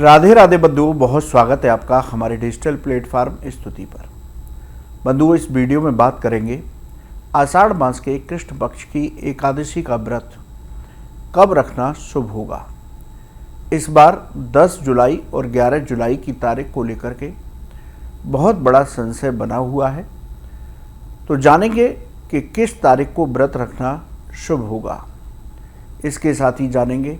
राधे राधे बंधुओं, बहुत स्वागत है आपका हमारे डिजिटल प्लेटफॉर्म स्तुति पर। बंधुओं, इस वीडियो में बात करेंगे आषाढ़ मास के कृष्ण पक्ष की एकादशी का व्रत कब रखना शुभ होगा। इस बार 10 जुलाई और 11 जुलाई की तारीख को लेकर के बहुत बड़ा संशय बना हुआ है, तो जानेंगे कि किस तारीख को व्रत रखना शुभ होगा। इसके साथ ही जानेंगे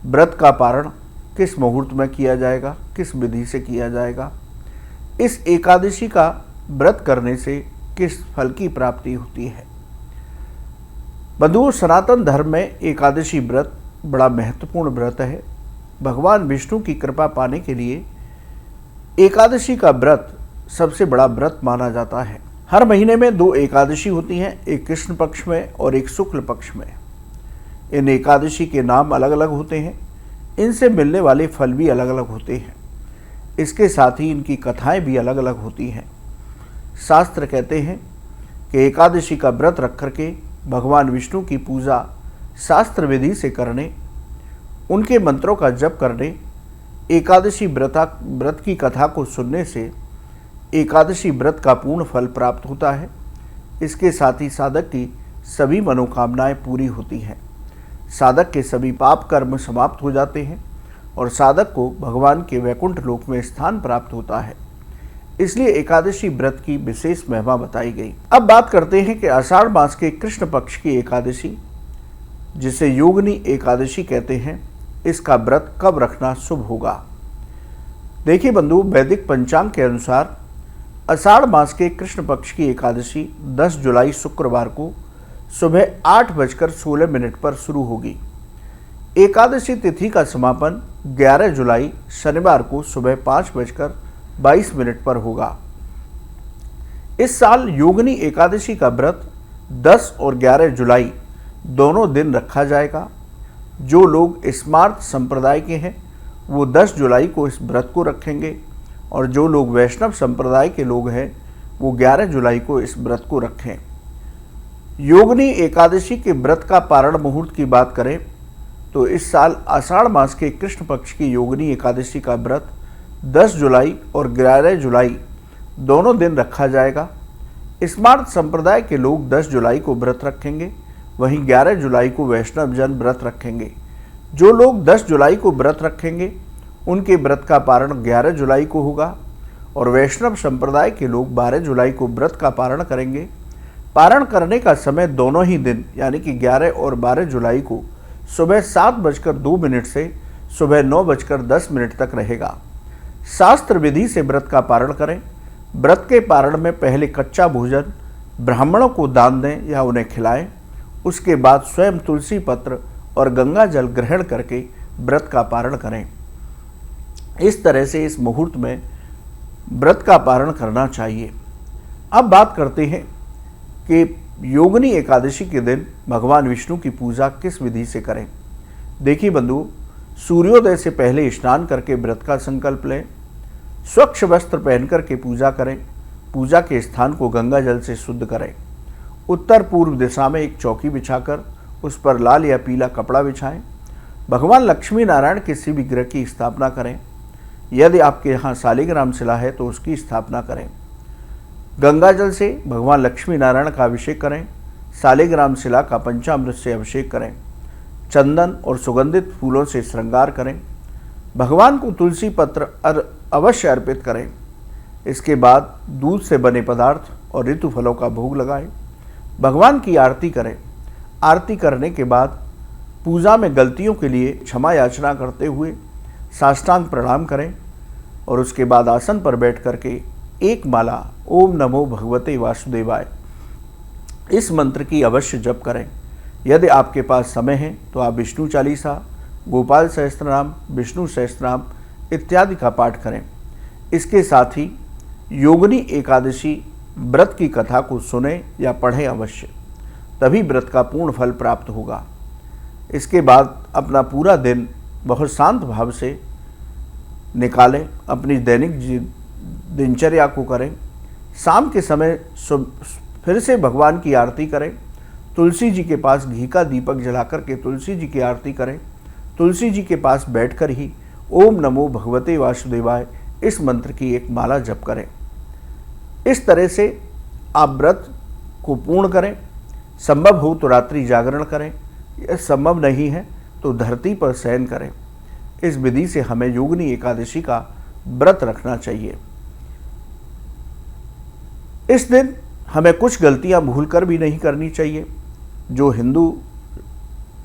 व्रत का पारण किस मुहूर्त में किया जाएगा, किस विधि से किया जाएगा, इस एकादशी का व्रत करने से किस फल की प्राप्ति होती है। बंधुओं, सनातन धर्म में एकादशी व्रत बड़ा महत्वपूर्ण व्रत है। भगवान विष्णु की कृपा पाने के लिए एकादशी का व्रत सबसे बड़ा व्रत माना जाता है। हर महीने में 2 एकादशी होती हैं, एक कृष्ण पक्ष में और एक शुक्ल पक्ष में। इन एकादशी के नाम अलग अलग होते हैं, इनसे मिलने वाले फल भी अलग अलग होते हैं। इसके साथ ही इनकी कथाएं भी अलग अलग होती हैं। शास्त्र कहते हैं कि एकादशी का व्रत रख करके भगवान विष्णु की पूजा शास्त्र विधि से करने, उनके मंत्रों का जप करने, एकादशी व्रत की कथा को सुनने से एकादशी व्रत का पूर्ण फल प्राप्त होता है। इसके साथ ही साधक की सभी मनोकामनाएं पूरी होती हैं, साधक के सभी पाप कर्म समाप्त हो जाते हैं और साधक को भगवान के वैकुंठ लोक में स्थान प्राप्त होता है। इसलिए एकादशी व्रत की विशेष महिमा बताई गई। अब बात करते हैं कि आषाढ़ मास के कृष्ण पक्ष की एकादशी, जिसे योगिनी एकादशी कहते हैं, इसका व्रत कब रखना शुभ होगा। देखिए बंधु, वैदिक पंचांग के अनुसार आषाढ़ मास के कृष्ण पक्ष की एकादशी 10 जुलाई शुक्रवार को सुबह 8:16 पर शुरू होगी। एकादशी तिथि का समापन 11 जुलाई शनिवार को सुबह 5:22 पर होगा। इस साल योगिनी एकादशी का व्रत 10 और 11 जुलाई दोनों दिन रखा जाएगा। जो लोग स्मार्त संप्रदाय के हैं वो 10 जुलाई को इस व्रत को रखेंगे और जो लोग वैष्णव संप्रदाय के लोग हैं वो 11 जुलाई को इस व्रत को रखें। योगिनी एकादशी के व्रत का पारण मुहूर्त की बात करें तो इस साल आषाढ़ मास के कृष्ण पक्ष की योगिनी एकादशी का व्रत 10 जुलाई और 11 जुलाई दोनों दिन रखा जाएगा। स्मार्त संप्रदाय के लोग 10 जुलाई को व्रत रखेंगे, वहीं 11 जुलाई को वैष्णव जन व्रत रखेंगे। जो लोग 10 जुलाई को व्रत रखेंगे उनके व्रत का पारण 11 जुलाई को होगा और वैष्णव संप्रदाय के लोग 12 जुलाई को व्रत का पारण करेंगे। पारण करने का समय दोनों ही दिन यानी कि 11 और 12 जुलाई को सुबह 7:02 से सुबह 9:10 तक रहेगा। शास्त्र विधि से व्रत का पारण करें। व्रत के पारण में पहले कच्चा भोजन ब्राह्मणों को दान दें या उन्हें खिलाएं। उसके बाद स्वयं तुलसी पत्र और गंगा जल ग्रहण करके व्रत का पारण करें। इस तरह से इस मुहूर्त में व्रत का पारण करना चाहिए। अब बात करते हैं कि योगिनी एकादशी के दिन भगवान विष्णु की पूजा किस विधि से करें। देखिए बंधु, सूर्योदय से पहले स्नान करके व्रत का संकल्प लें। स्वच्छ वस्त्र पहनकर के पूजा करें। पूजा के स्थान को गंगा जल से शुद्ध करें। उत्तर पूर्व दिशा में एक चौकी बिछाकर उस पर लाल या पीला कपड़ा बिछाएं। भगवान लक्ष्मी नारायण के शिव विग्रह की स्थापना करें। यदि आपके यहाँ शालिग्राम शिला है तो उसकी स्थापना करें। गंगा जल से भगवान लक्ष्मी नारायण का अभिषेक करें। शालिग्राम शिला का पंचामृत से अभिषेक करें। चंदन और सुगंधित फूलों से श्रृंगार करें। भगवान को तुलसी पत्र अवश्य अर्पित करें। इसके बाद दूध से बने पदार्थ और ऋतु फलों का भोग लगाएं। भगवान की आरती करें। आरती करने के बाद पूजा में गलतियों के लिए क्षमा याचना करते हुए साष्टांग प्रणाम करें और उसके बाद आसन पर बैठ करके एक माला ओम नमो भगवते वासुदेवाय इस मंत्र की अवश्य जप करें। यदि आपके पास समय है तो आप विष्णु चालीसा, गोपाल सहस्त्रनाम, विष्णु सहस्त्रनाम इत्यादि का पाठ करें। इसके साथ ही योगिनी एकादशी व्रत की कथा को सुने या पढ़ें अवश्य, तभी व्रत का पूर्ण फल प्राप्त होगा। इसके बाद अपना पूरा दिन बहुत शांत भाव से निकालें। अपनी दैनिक दिनचर्या को करें। शाम के समय फिर से भगवान की आरती करें। तुलसी जी के पास घी का दीपक जलाकर के तुलसी जी की आरती करें। तुलसी जी के पास बैठकर ही ओम नमो भगवते वासुदेवाय इस मंत्र की एक माला जप करें। इस तरह से आप व्रत को पूर्ण करें। संभव हो तो रात्रि जागरण करें, यह संभव नहीं है तो धरती पर शयन करें। इस विधि से हमें योगिनी एकादशी का व्रत रखना चाहिए। इस दिन हमें कुछ गलतियां भूलकर भी नहीं करनी चाहिए। जो हिंदू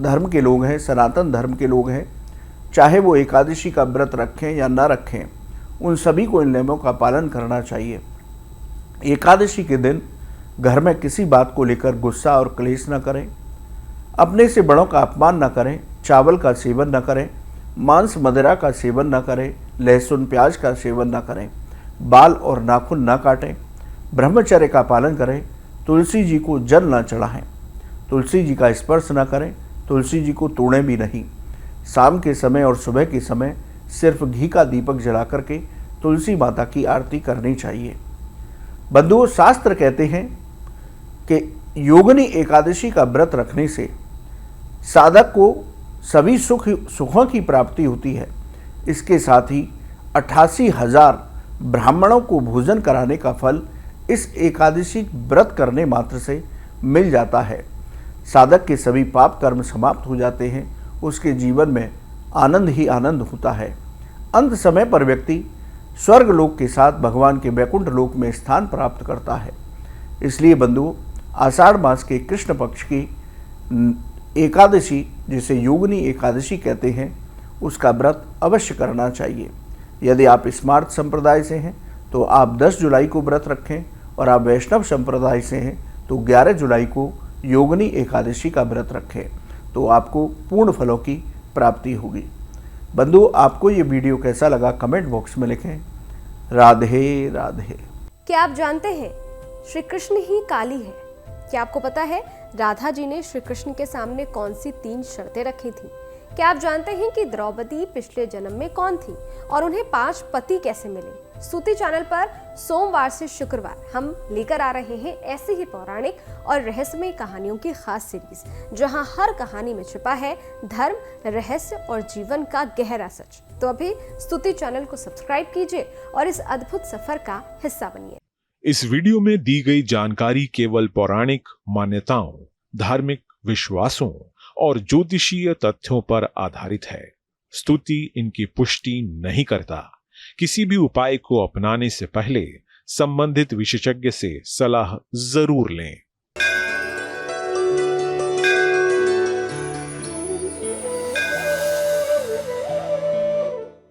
धर्म के लोग हैं, सनातन धर्म के लोग हैं, चाहे वो एकादशी का व्रत रखें या ना रखें, उन सभी को इन नियमों का पालन करना चाहिए। एकादशी के दिन घर में किसी बात को लेकर गुस्सा और क्लेश न करें, अपने से बड़ों का अपमान न करें, चावल का सेवन न करें, मांस मदिरा का सेवन न करें, लहसुन प्याज का सेवन न करें, बाल और नाखून न काटें, ब्रह्मचर्य का पालन करें, तुलसी जी को जल न चढ़ाएं, तुलसी जी का स्पर्श न करें, तुलसी जी को तोड़ें भी नहीं। शाम के समय और सुबह के समय सिर्फ घी का दीपक जला करके तुलसी माता की आरती करनी चाहिए। बंधुओं, शास्त्र कहते हैं कि योगिनी एकादशी का व्रत रखने से साधक को सभी सुखों की प्राप्ति होती है। इसके साथ ही 88,000 ब्राह्मणों को भोजन कराने का फल इस एकादशी व्रत करने मात्र से मिल जाता है। साधक के सभी पाप कर्म समाप्त हो जाते हैं, उसके जीवन में आनंद ही आनंद होता है। अंत समय पर व्यक्ति स्वर्ग लोक के साथ भगवान के वैकुंठ लोक में स्थान प्राप्त करता है। इसलिए बंधुओं, आषाढ़ मास के कृष्ण पक्ष की एकादशी, जिसे योगिनी एकादशी कहते हैं, उसका व्रत अवश्य करना चाहिए। यदि आप स्मार्त संप्रदाय से हैं तो आप 10 जुलाई को व्रत रखें, और आप वैष्णव संप्रदाय से हैं तो 11 जुलाई को योगिनी एकादशी का व्रत रखें, तो आपको पूर्ण फलों की प्राप्ति होगी। बंधुओं, आपको ये वीडियो कैसा लगा कमेंट बॉक्स में लिखें। राधे राधे। क्या आप जानते हैं श्री कृष्ण ही काली है? क्या आपको पता है राधा जी ने श्री कृष्ण के सामने कौन सी 3 शर्तें रखी थी? क्या आप जानते हैं कि द्रौपदी पिछले जन्म में कौन थी और उन्हें 5 पति कैसे मिले? स्तुति चैनल पर सोमवार से शुक्रवार हम लेकर आ रहे हैं ऐसी ही पौराणिक और रहस्यमय कहानियों की खास सीरीज, जहां हर कहानी में छिपा है धर्म, रहस्य और जीवन का गहरा सच। तो अभी स्तुति चैनल को सब्सक्राइब कीजिए और इस अद्भुत सफर का हिस्सा बनिए। इस वीडियो में दी गई जानकारी केवल पौराणिक मान्यताओं, धार्मिक विश्वासों और ज्योतिषीय तथ्यों पर आधारित है। स्तुति इनकी पुष्टि नहीं करता। किसी भी उपाय को अपनाने से पहले संबंधित विशेषज्ञ से सलाह जरूर लें।